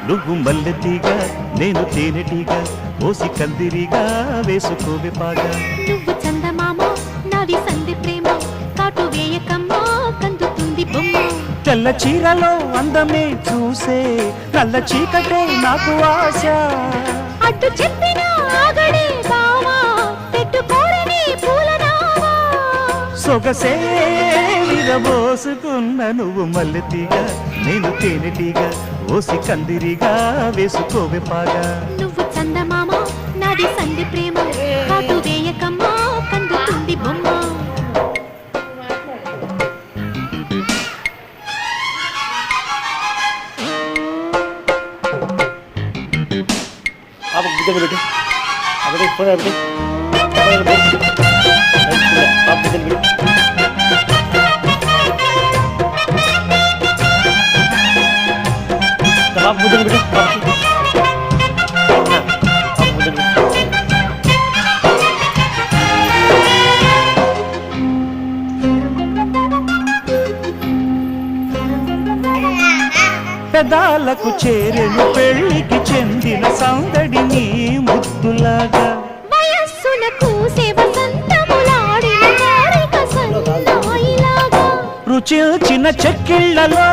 నువ్వు మల్లెతీగా నేను తేనెటీగా ఓసి కందిరిగా వేసుకోవే పాగా నువ్వు చందమామ నాది సంధి ప్రేమ కాటు వేయకమ్మా కందుతుంది బొమ్మ తెల్ల చీరలో అందమే చూసే నల్ల చీకటే నాకు ఆశ అడ్డు చెప్పిన ఆగడే బావా పెట్టుకోరని పూలనావా సొగసే విరబోసుకున్న నువ్వు మల్లెతీగా నేను తేనెటీగా ఓసి కందిరిగా వేసుకోవే పాగా నువ్వు చందమామ నాది సంధి ప్రేమ కాటు వేయకమ్మా కందుతుంది బొమ్మ పెదాలకు చేరెను పెళ్లికి చెందిన సందడి నీ ముద్దులాగా వయస్సులకు వసంతములాడిన రుచి చిన్న చెక్కిళ్లలో